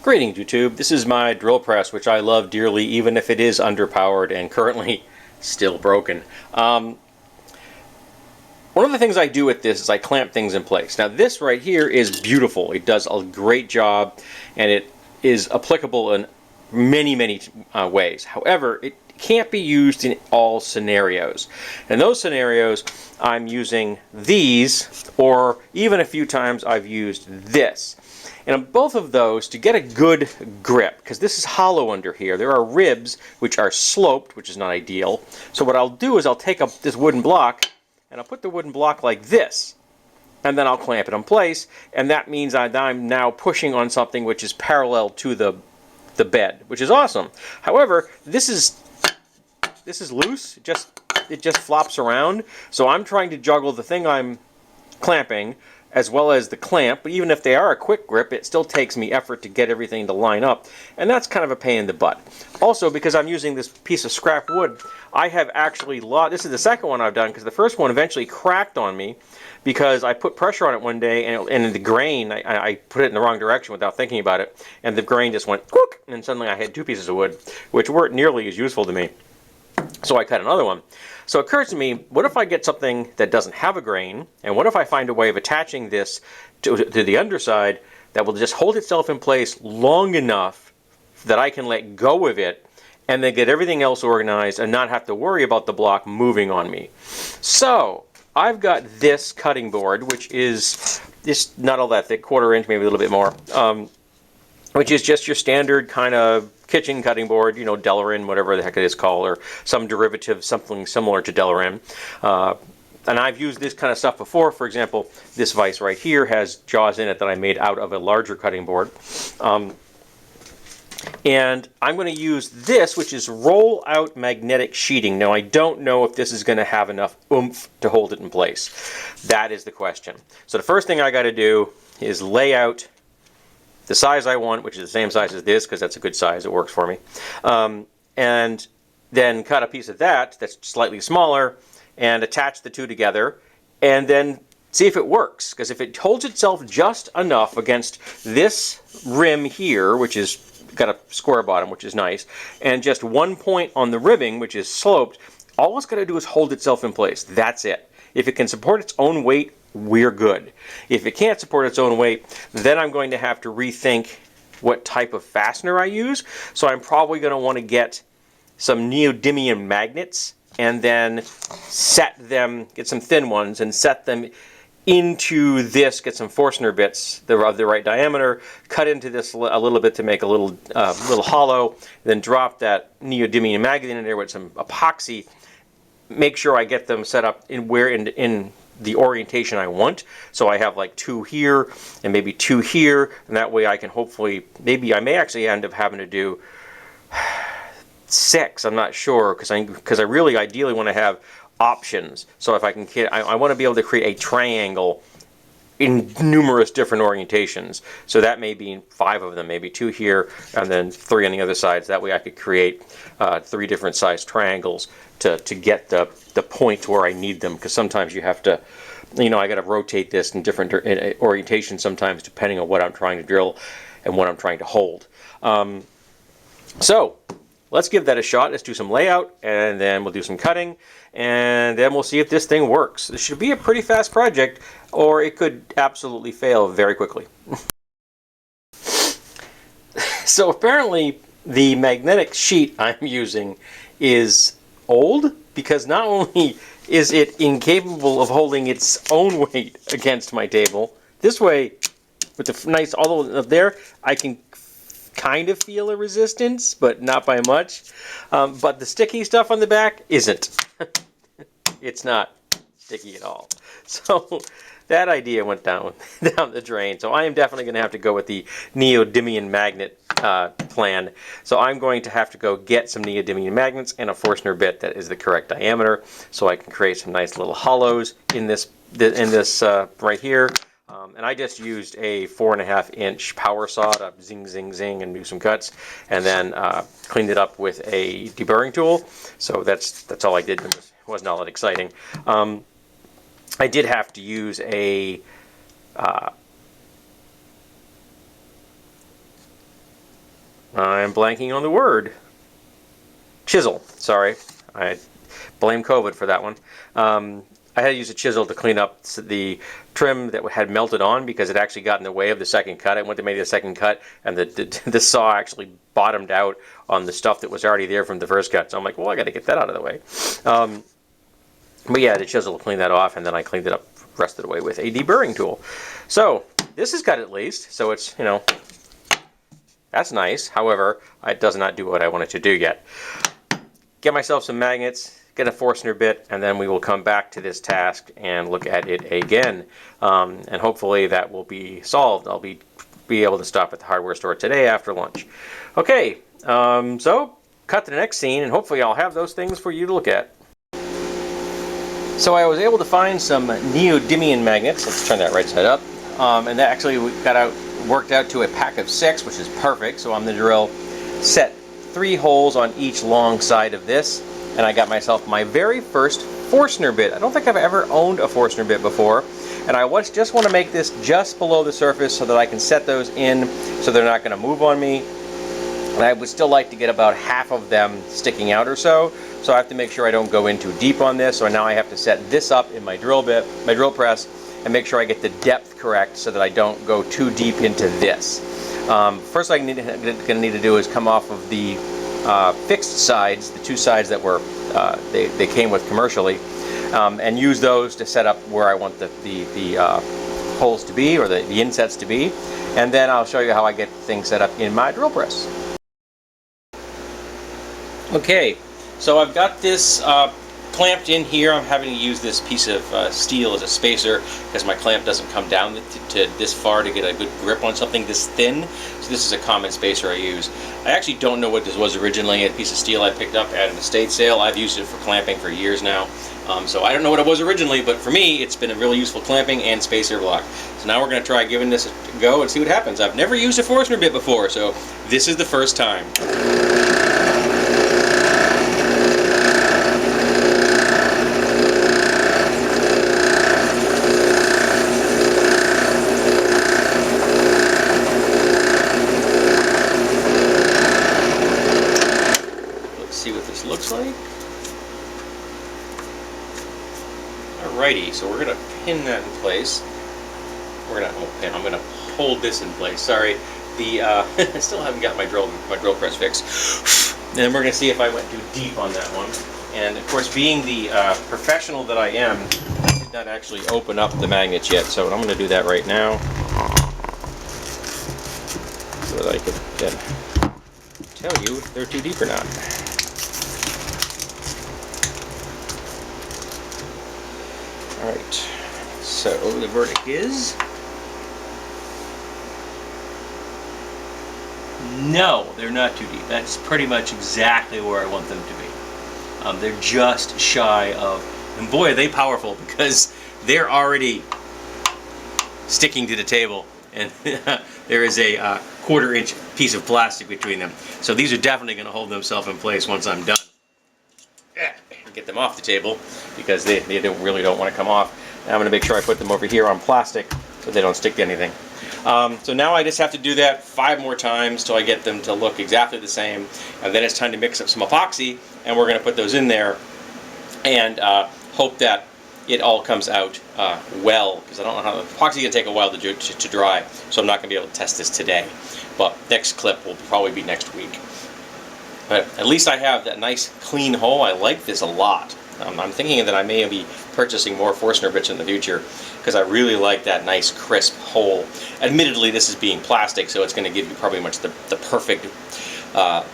Greetings YouTube, this is my drill press, which I love dearly even if it is underpowered and currently still broken. One of the things I do with this is I clamp things in place. Now this right here is beautiful. It does a great job and it is applicable in many ways. However, it can't be used in all scenarios. In those scenarios, I'm using these, or even a few times I've used this. And on both of those, to get a good grip, because this is hollow under here, there are ribs which are sloped, which is not ideal. So what I'll do is I'll take up this wooden block, and I'll put the wooden block like this, and then I'll clamp it in place, and that means I'm now pushing on something which is parallel to the bed, which is awesome. However, this is loose. It just flops around. So I'm trying to juggle the thing I'm clamping as well as the clamp, but even if they are a quick grip, it still takes me effort to get everything to line up, and that's kind of a pain in the butt. Also, because I'm using this piece of scrap wood, I have actually lost. This is the second one I've done, because the first one eventually cracked on me because I put pressure on it one day, and the grain, I put it in the wrong direction without thinking about it, and the grain just went whoop, and suddenly I had two pieces of wood, which weren't nearly as useful to me. So I cut another one. So it occurs to me, what if I get something that doesn't have a grain, and what if I find a way of attaching this to the underside that will just hold itself in place long enough that I can let go of it and then get everything else organized and not have to worry about the block moving on me. So I've got this cutting board, which is just not all that thick, 1/4 inch, maybe a little bit more, which is just your standard kind of kitchen cutting board, you know, Delrin, whatever the heck it is called, or some derivative, something similar to Delrin. And I've used this kind of stuff before. For example, this vise right here has jaws in it that I made out of a larger cutting board. And I'm going to use this, which is roll-out magnetic sheeting. Now, I don't know if this is going to have enough oomph to hold it in place. That is the question. So the first thing I got to do is lay out the size I want, which is the same size as this, because that's a good size, it works for me. And then cut a piece of that that's slightly smaller and attach the two together and then see if it works. Because if it holds itself just enough against this rim here, which is got a square bottom, which is nice, and just one point on the ribbing, which is sloped, all it's got to do is hold itself in place. That's it. If it can support its own weight, we're good. If it can't support its own weight, then I'm going to have to rethink what type of fastener I use. So I'm probably going to want to get some neodymium magnets and then set them, get some thin ones and set them into this, get some Forstner bits of the right diameter, cut into this a little bit to make a little hollow, then drop that neodymium magnet in there with some epoxy, make sure I get them set up in the orientation I want. So I have like 2 here and maybe 2 here, and that way I can hopefully, maybe I may actually end up having to do 6, I'm not sure, because I really ideally want to have options. So if I can, I want to be able to create a triangle in numerous different orientations. So that may be 5 of them, maybe 2 here and then 3 on the other sides. That way I could create 3 different sized triangles to get the point where I need them, because sometimes you have to, you know, I got to rotate this in different orientations sometimes depending on what I'm trying to drill and what I'm trying to hold. So let's give that a shot. Let's do some layout and then we'll do some cutting and then we'll see if this thing works. This should be a pretty fast project, or it could absolutely fail very quickly. So apparently the magnetic sheet I'm using is old, because not only is it incapable of holding its own weight against my table, this way with the nice, although up there I can kind of feel a resistance, but not by much. But the sticky stuff on the back isn't. It's not sticky at all. So that idea went down the drain. So I am definitely going to have to go with the neodymium magnet plan. So I'm going to have to go get some neodymium magnets and a Forstner bit that is the correct diameter, so I can create some nice little hollows in this right here. And I just used a 4.5 inch power saw to zing, zing, zing and do some cuts, and then cleaned it up with a deburring tool. So that's all I did. It wasn't all that exciting. I did have to use a I'm blanking on the word. Chisel. Sorry, I blame COVID for that one. I had to use a chisel to clean up the trim that had melted on because it actually got in the way of the second cut. I went to make the second cut, and the saw actually bottomed out on the stuff that was already there from the first cut. So I'm like, well, I got to get that out of the way. But yeah, the chisel cleaned that off, and then I cleaned it up, rest of the way with a deburring tool. So this is cut at least, so it's, you know, that's nice. However, it does not do what I want it to do yet. Get myself some magnets, get a Forstner bit, and then we will come back to this task and look at it again. And hopefully that will be solved. I'll be able to stop at the hardware store today after lunch. Okay, so cut to the next scene, and hopefully I'll have those things for you to look at. So I was able to find some neodymium magnets. Let's turn that right side up. And that actually worked out to a pack of 6, which is perfect. So I'm going to drill, set 3 holes on each long side of this, and I got myself my very first Forstner bit. I don't think I've ever owned a Forstner bit before, and I just want to make this just below the surface so that I can set those in so they're not going to move on me. And I would still like to get about half of them sticking out or so. So I have to make sure I don't go in too deep on this. So now I have to set this up in my drill press, and make sure I get the depth correct so that I don't go too deep into this. First thing I'm going to need to do is come off of the fixed sides, the 2 sides that were they came with commercially, and use those to set up where I want the holes to be, or the insets to be. And then I'll show you how I get things set up in my drill press. Okay, so I've got this clamped in here. I'm having to use this piece of steel as a spacer because my clamp doesn't come down to this far to get a good grip on something this thin. So this is a common spacer I use. I actually don't know what this was originally. A piece of steel I picked up at an estate sale. I've used it for clamping for years now. So I don't know what it was originally, but for me it's been a really useful clamping and spacer block. So now we're going to try giving this a go and see what happens. I've never used a Forstner bit before, so this is the first time. See what this looks like. Alrighty, so we're going to pin that in place. I'm going to hold this in place. Sorry, I still haven't got my drill press fixed. And then we're going to see if I went too deep on that one. And of course, being the professional that I am, I did not actually open up the magnets yet. So I'm going to do that right now, so that I can then tell you if they're too deep or not. Alright, so the verdict is no, they're not too deep. That's pretty much exactly where I want them to be. They're just shy of, and boy are they powerful, because they're already sticking to the table, and there is a 1/4 inch piece of plastic between them. So these are definitely going to hold themselves in place once I'm done. Get them off the table because they really don't want to come off. And I'm going to make sure I put them over here on plastic so they don't stick to anything. So now I just have to do that 5 more times till I get them to look exactly the same, and then it's time to mix up some epoxy, and we're going to put those in there and hope that it all comes out well, because I don't know how epoxy is going to take a while to dry, so I'm not going to be able to test this today. But next clip will probably be next week. But at least I have that nice clean hole. I like this a lot. I'm thinking that I may be purchasing more Forstner bits in the future because I really like that nice crisp hole. Admittedly, this is being plastic, so it's going to give you probably much the perfect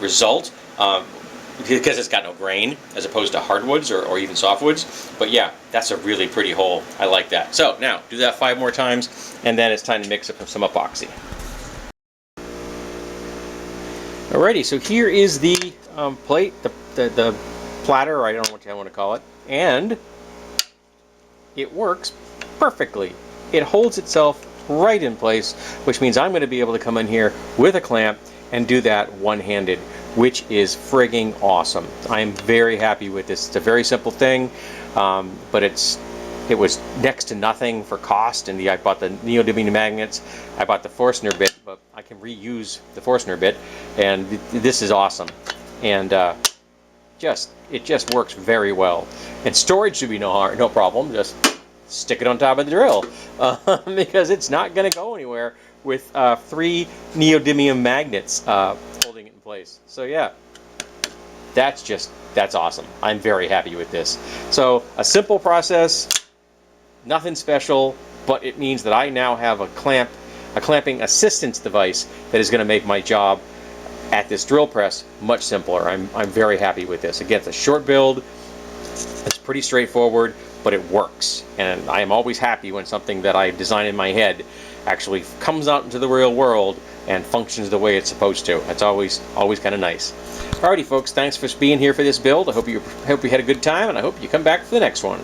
result because it's got no grain as opposed to hardwoods or even softwoods. But yeah, that's a really pretty hole. I like that. So now do that 5 more times, and then it's time to mix up some epoxy. Alrighty, so here is the plate, the platter, I don't know what I want to call it, and it works perfectly. It holds itself right in place, which means I'm going to be able to come in here with a clamp and do that one-handed, which is frigging awesome. I am very happy with this. It's a very simple thing, but it's it was next to nothing for cost. And I bought the neodymium magnets, I bought the Forstner bit, but I can reuse the Forstner bit, and this is awesome. And it just works very well. And storage should be no problem. Just stick it on top of the drill, because it's not going to go anywhere with 3 neodymium magnets holding it in place. So yeah, that's awesome. I'm very happy with this. So a simple process, nothing special, but it means that I now have a clamping assistance device that is going to make my job at this drill press much simpler. I'm very happy with this. Again, it's a short build. It's pretty straightforward, but it works. And I am always happy when something that I design in my head actually comes out into the real world and functions the way it's supposed to. That's always kind of nice. Alrighty, folks, thanks for being here for this build. I hope you had a good time, and I hope you come back for the next one.